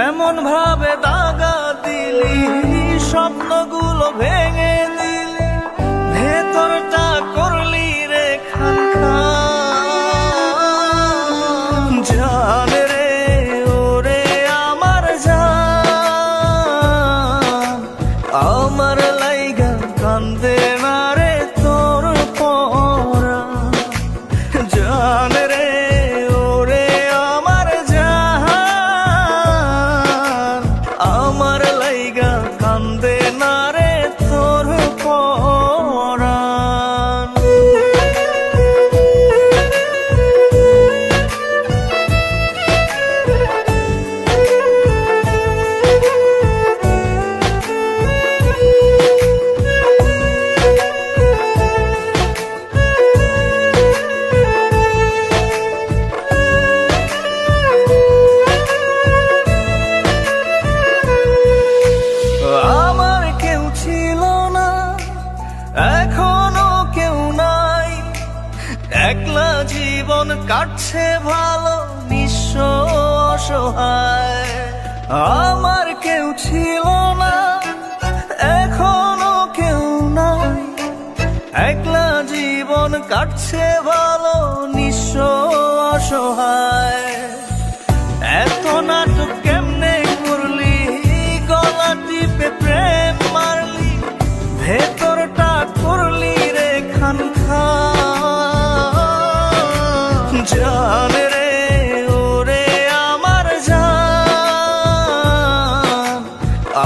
এমন ভাবে দাগা দিলি, স্বপ্নগুলো ভেঙে দিলি, ভেতরটা করলি রে খান খান। জান রে ওরে আমার জান, আমার লাইগা কান্দে না রে তোর পরাণ। জান রে ওরে আমার জান, আমার লাইগা কান্দে না রে তোর পরাণ। আমার কেউ ছিল না, এখনো কেউ নাই, একলা জীবন কাটছে ভালো, নিঃস্ব অসহায়। আমার কেউ ছিল না, এখনো কেউ নাই, একলা জীবন কাটছে ভালো, নিঃস্ব অসহায়। এত নাটক কেমনে করলি, গলা টিপে প্রেম মারলি, ভেতরটা করলি রে খান খান। জান রে ওরে আমার জান,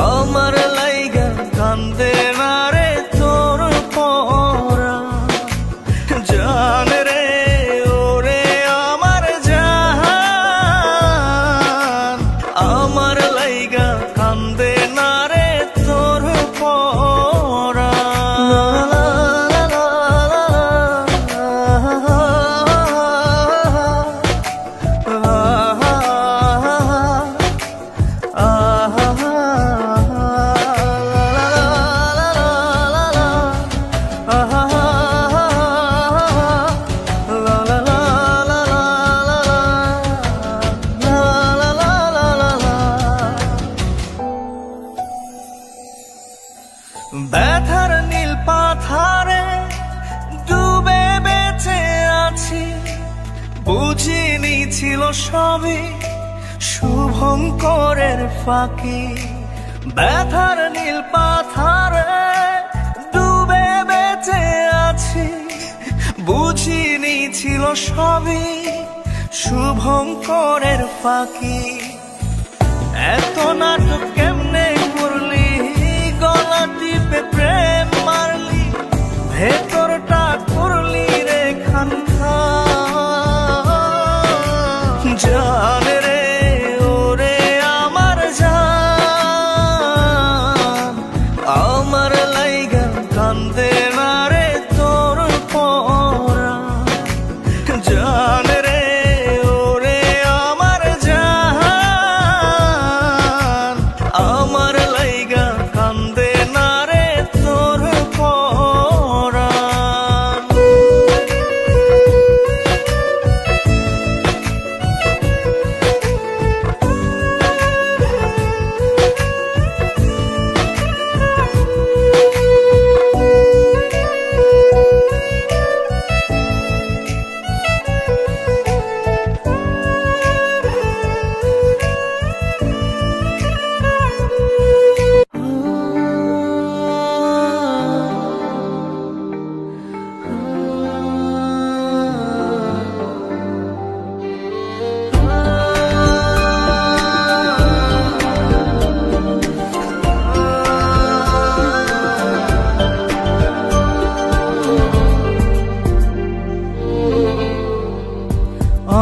আমার লাইগা কান্দে না রে তোর পরাণ। জান রে ওরে আমার জান, আমার লাইগা কান্দে না রে তোর পরাণ। ব্যথার নীল পাথারে ডুবে বেঁচে আছি, বুঝিনি ছিল সবই শুভঙ্করের ফাঁকি। ব্যথার নীল পাথারে ডুবে বেঁচে আছি, বুঝিনি ছিল সবই শুভঙ্করের ফাঁকি। এত নাটক কেমনে করলি, গলা টিপে প্রেম মারলি, ভেতরটা করলি রে খান খান। জান রে ওরে আমার জান, আমার লাইগা কান্দে না রে তোর পরাণ। জান রে ওরে আমার জান, আমার লাইগা কান্দে না রে তোর পরাণ।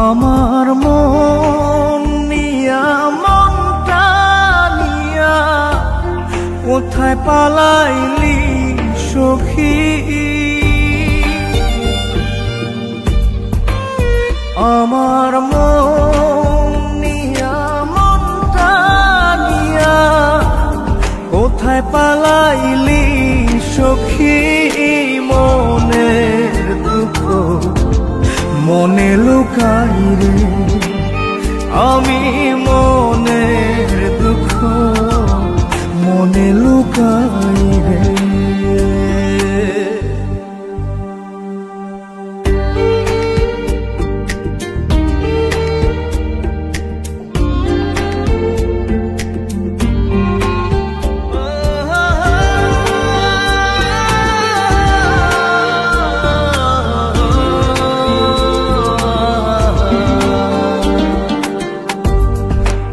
আমার মন নিয়া, মনটা নিয়া, কোথায় পালাইলি সখী? আমার মন নিয়া, মনটা নিয়া, কোথায় পালাইলি সখী? মনের দুঃখ মনে লুকাই রে, আমি মনের দুঃখ মনে লুকাই রে।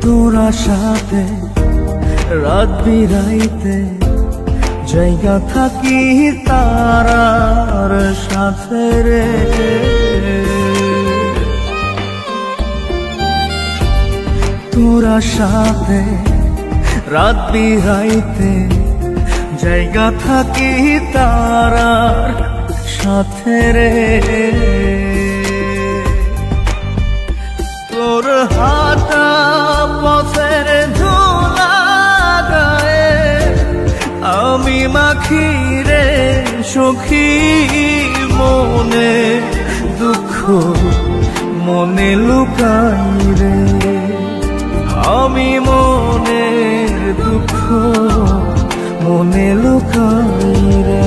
তোরা সাথে রাত বিরাইতে জায়গা থাকি তারার সাথে রে। তোরা সাথে রাত বিরাইতে জায়গা থাকি তারার সাথে রে। তোর হাঁটা পথের ধুলা গায়ে আমি মাখি রে সখী মনে দুঃখ মনে লুকাই রে। আমি মনের দুঃখ মনে লুকাই রে।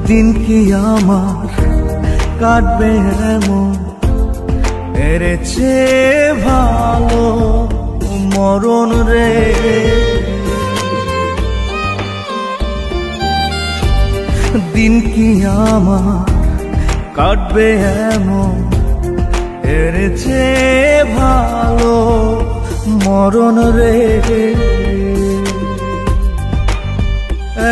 দিন কি আমার কাটবে এমন এর চেয়ে ভালো মরণ রে। দিন কি আমার কাটবে এমন এর চেয়ে ভালো মরণ রে।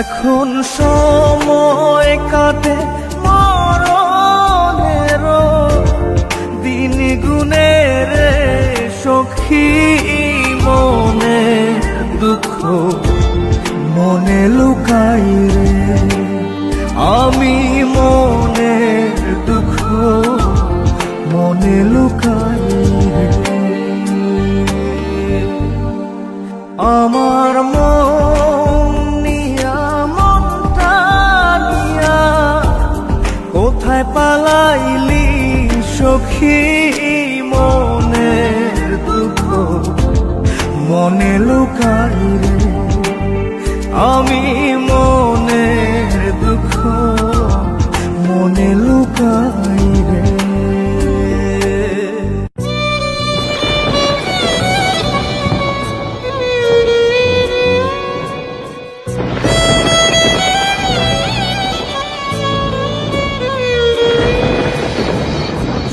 এখন সময় কাটে মরণের দিন গুনে রে সখী মনে দুঃখ মনে লুকাই রে। আমি মনের দুঃখ মনে লুকাই রে। আমার কোথায় পালাইলি সখী মনের দুঃখ মনে লুকাই রে। আমি মনের দুঃখ মনে লুকাই রে।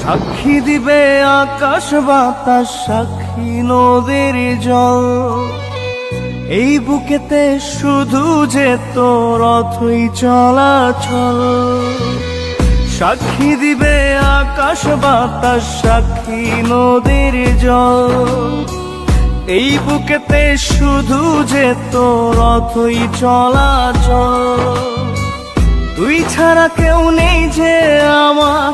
সাক্ষী দিবে আকাশ বাতাস সাক্ষী নদীর জল এই বুকেতে শুধু যে তোর অথই চলাচল। সাক্ষী দিবে আকাশ বাতাস সাক্ষী নদীর জল এই বুকেতে শুধু যে তোর অথই চলাচল। তুই ছাড়া কেউ নেই যে আমার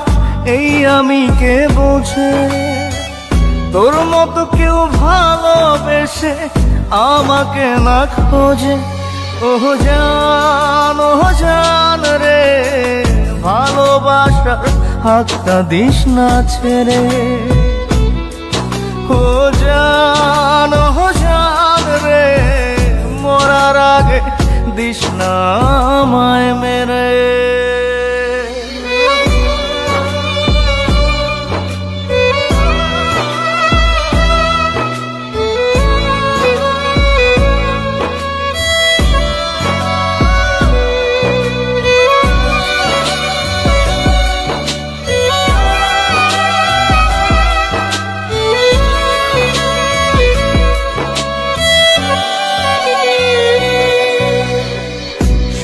এই আমি কে বোঝে তোর মতো কেউ ভালোবেসে আমাকে না খোঁজে। ওহ জান রে ভালোবাসার হাতটা দিস না ছেড়ে। ও জান রে মরার আগে দিস না আমায় মেরে।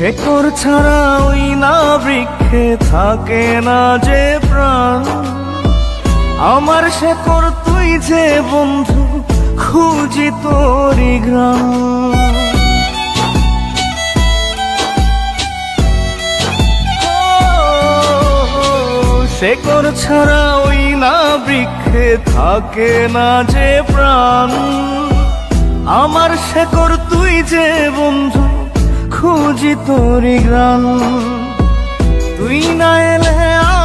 শেকড় ছাড়া ওই না বৃক্ষে থাকে না যে প্রাণ, আমার শেকড় তুই যে বন্ধু, খুঁজি তোরি ঘ্রাণ। শেকড় ছাড়া ওই না বৃক্ষে থাকে না যে প্রাণ, আমার শেকড় তুই যে বন্ধু, খুঁজি তোরি ঘ্রাণ। তুই না এলে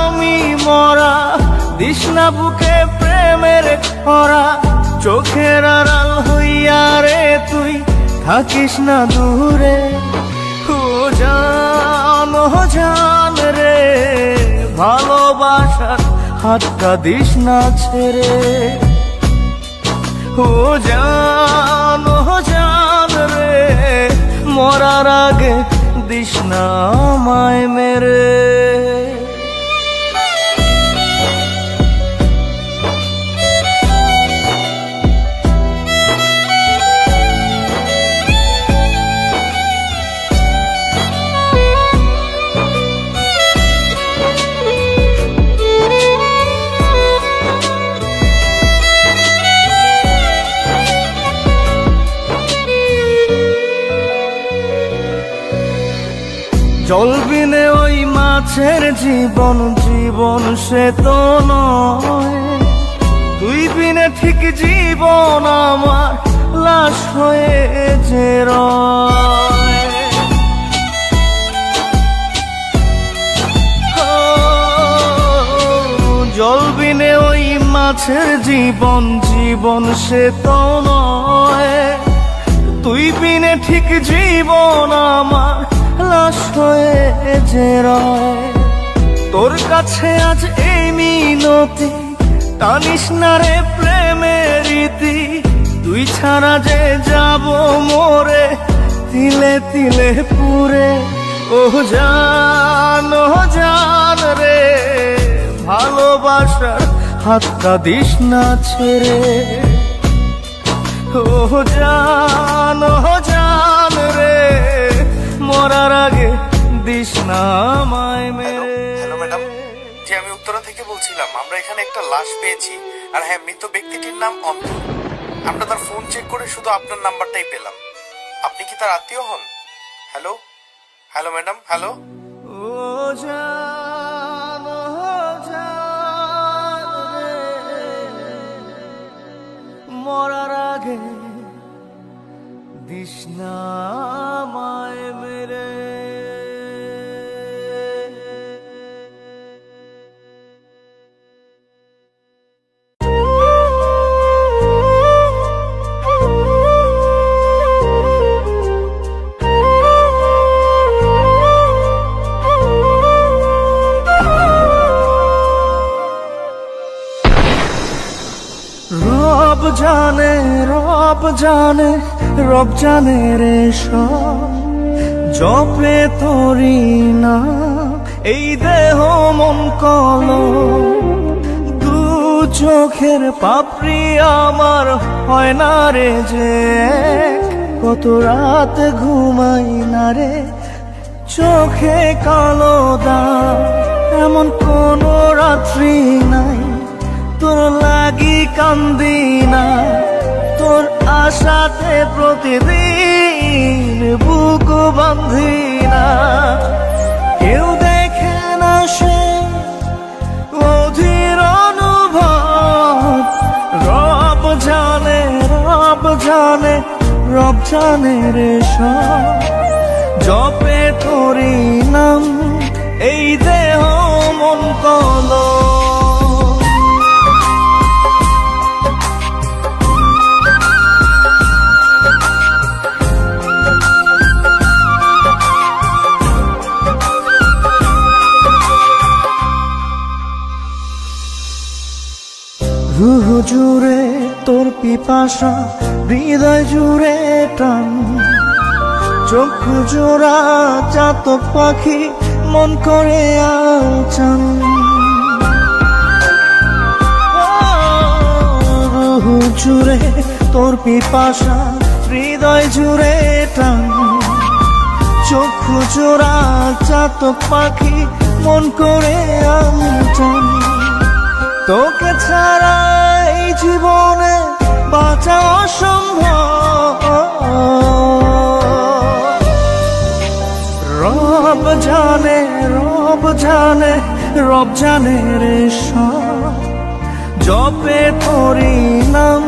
আমি মরা, দিস না বুকে প্রেমের খরা, চোখের আড়াল হইয়া রে তুই থাকিস না দূরে। ও জান, ও জান রে, ভালোবাসার হাতটা দিস না ছেড়ে। ও জান, ও জান রে, মরার আগে দিস না আমায় মেরে। জল বিনে ওই মাছের জীবন, জীবন সে তো নয়। তুই বিনে ঠিক জীবন আমার লাশ হয়ে যে রয়। জল বিনে ওই মাছের জীবন, জীবন সে তো নয়। তুই বিনে ঠিক জীবন আমার লাশ হয়ে যে রয়। তোর কাছে আজ এই মিনতি, টানিস না রে প্রেমের রীতি। তুই ছাড়া যে যাব মোরে, তিলে তিলে পুরে। ও জান, ও জান রে, ভালোবাসার হাতটা দিস না ছেড়ে। ও জান, ও জান রে, মরার আগে দিস না আমায় মেরে। হ্যালো ম্যাডাম, জি আমি উত্তরা থেকে বলছিলাম। আমরা এখানে একটা লাশ পেয়েছি, আর হ্যাঁ, মৃত ব্যক্তিটির নাম অন্ত। আমরা তার ফোন চেক করে শুধু আপনার নাম্বারটাই পেলাম। আপনি কি তার আত্মীয় হন? Hello, hello madam, hello. ও জান, ও জান রে, মরার আগে দিস না আমায় মেরে। রব জানে, রব জানে, রব জানে রে সব, জপে তোরি না এই দেহ মন কলো। দু চোখের পাপড়ি আমার হয় না রে যে, কত রাত ঘুমাই না রে চোখে কালো দাগ। এমন কোন রাত্রি নাই তোর লাগি কান্দি না, তোর আশাতে প্রতিদিন বুক বান্ধি না। কেউ দেখে না সে অধীর অনুভব, রব জানে, রব জানে, রব জানে রে সব, জপে তোরি নাম এই দেহ মন কলো। রুহ জুড়ে তোর পিপাসা, হৃদয় জুড়ে টান, চক্ষু জোড়া চাতক পাখি মন করে আলচান। রুহ জুড়ে তোর পিপাসা, হৃদয় জুড়ে টান, চক্ষু জোড়া চাতক পাখি মন করে আমি জানি তোকে ছাড়া এই জীবনে বাঁচা অসম্ভব। রব জানে রব জানে রব জানে রে সব, জপে তোরি নাম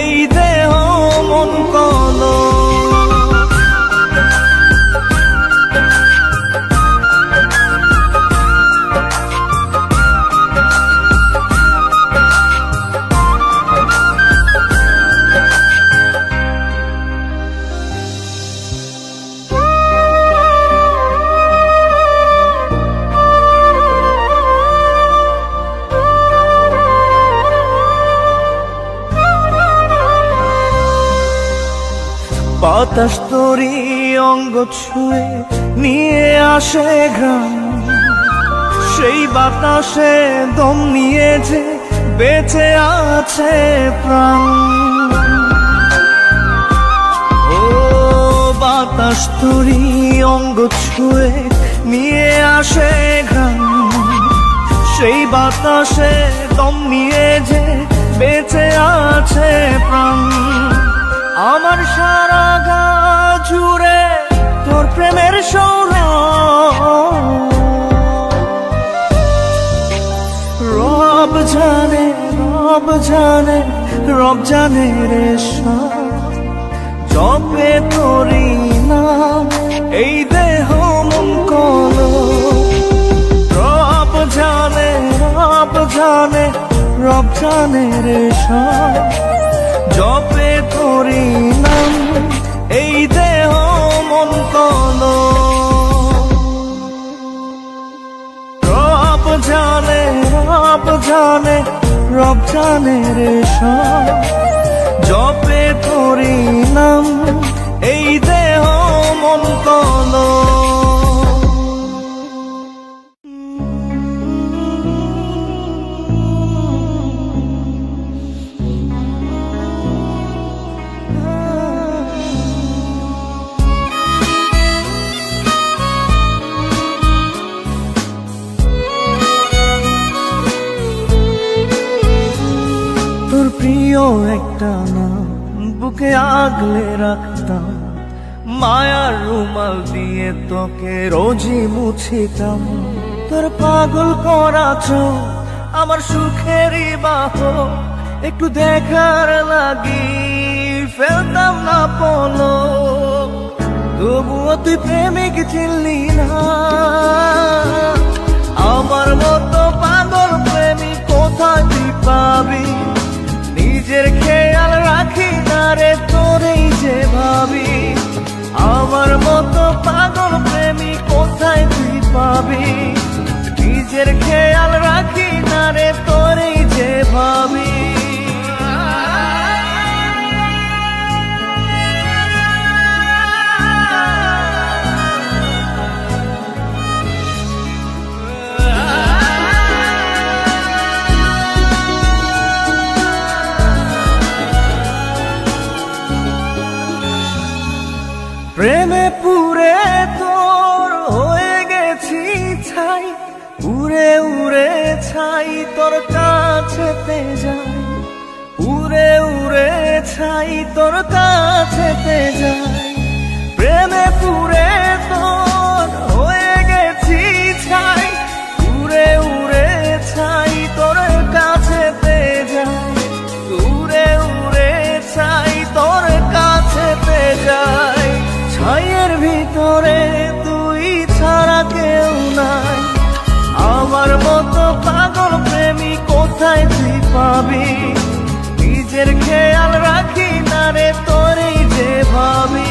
এই দেহ মন কলম। বাতাস তোরি অঙ্গ ছুঁয়ে নিয়ে আসে ঘ্রাণ, সেই বাতাসে দম নিয়ে যে বেঁচে আছে প্রাণ। ও বাতাস তোরি অঙ্গ ছুঁয়ে নিয়ে আসে ঘ্রাণ, সেই বাতাসে দম নিয়ে যে বেঁচে আছে প্রাণ। আমার সারা গা জুড়ে তোর প্রেমের সৌরভ, রব জানে রব জানে রব জানে রে সব, জপে তোরি নাম এই দেহ মন কলম। রব জানে রব জানে রব জানে রে সব, জপে তোরি নাম এই দেহ মন কলম। রব জানে রব জানে রব জানে রে সব, জপে তোরি নাম এই দেহ মন কলম। প্রিয় একটা নাম বুকে আগলে রাখতাম, মায়ার রুমাল দিয়ে তোকে রোজই মুছিতাম। তোর পাগল করা চোখ আমার সুখেরই বাহ, একটু দেখার লাগি ফেলতাম না পলো। তবুও তুই প্রেমিক চিনলি না, আমার মতো পাগল প্রেমিক কোথায় তুই পাবি। নিজের খেয়াল রাখি না রে তোরেই যে ভাবি, আমার মতো পাগল প্রেমিক কোথায় তুই পাবি। নিজের খেয়াল রাখি না রে তোরেই যে ভাবি। প্রেমে পুরে তোর হয়ে গেছি ছাই, উড়ে উড়ে ছাই তোর কাছেতে যাই। উড়ে উড়ে ছাই তোর কাছেতে যাই। প্রেমে পুরে তোর হয়ে গেছি ছাই, উড়ে উড়ে ছাই তোর কাছেতে যাই। উড়ে উড়ে ছাই তোর কাছেতে যাই। ছাইয়ের ভিতরে তুই ছাড়া কেউ নাই, আমার মতো পাগল প্রেমিক কোথায় তুই পাবি। নিজের খেয়াল রাখি না রে তোরেই যে ভাবি।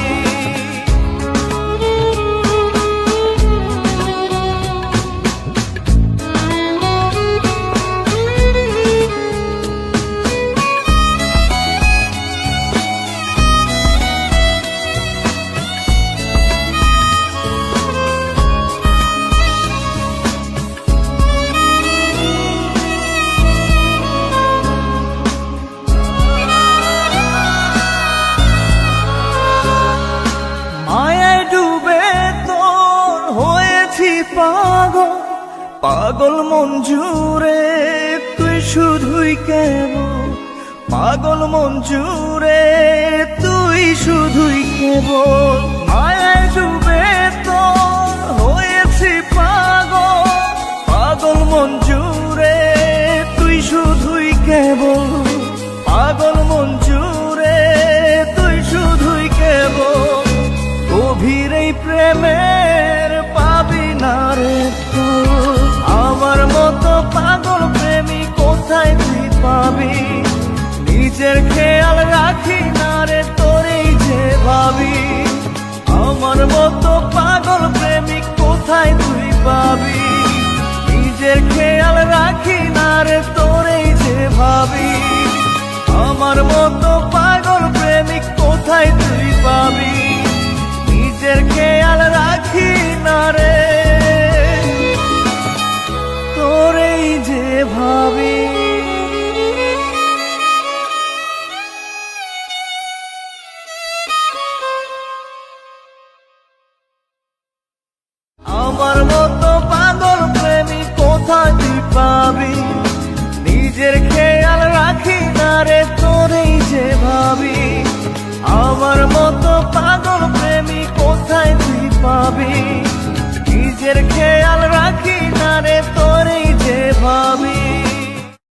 পাগল মন জুড়ে তুই শুধুই কেবল, পাগল মন জুড়ে তুই শুধুই কেবল, মায়ায় ডুবে তোর হয়েছি পাগল, পাগল মন জুড়ে তুই শুধুই কেবল, পাগল মন জুড়ে তুই শুধুই কেবল, গভীর এই প্রেমের পাবি না রে তুই, আমার মতো পাগল প্রেমী কোথায় তুই পাবি, নিজের খেয়াল রাখি না রে তোরেই যে ভাবি, আমার মতো পাগল প্রেমিক কোথায় তুই পাবি, নিজের খেয়াল রাখি না রে তোরেই যে ভাবি, আমার মতো পাগল প্রেমিক কোথায় তুই পাবি, নিজের খেয়াল রাখি না রে তোরেই যে ভাবি। আমার মতো পাগল প্রেমী কোথায় তুই পাবি, নিজের খেয়াল রাখি না রে তোরেই যে ভাবি, আমার মতো পাগল প্রেমী কোথায় তুই পাবি, নিজের খেয়াল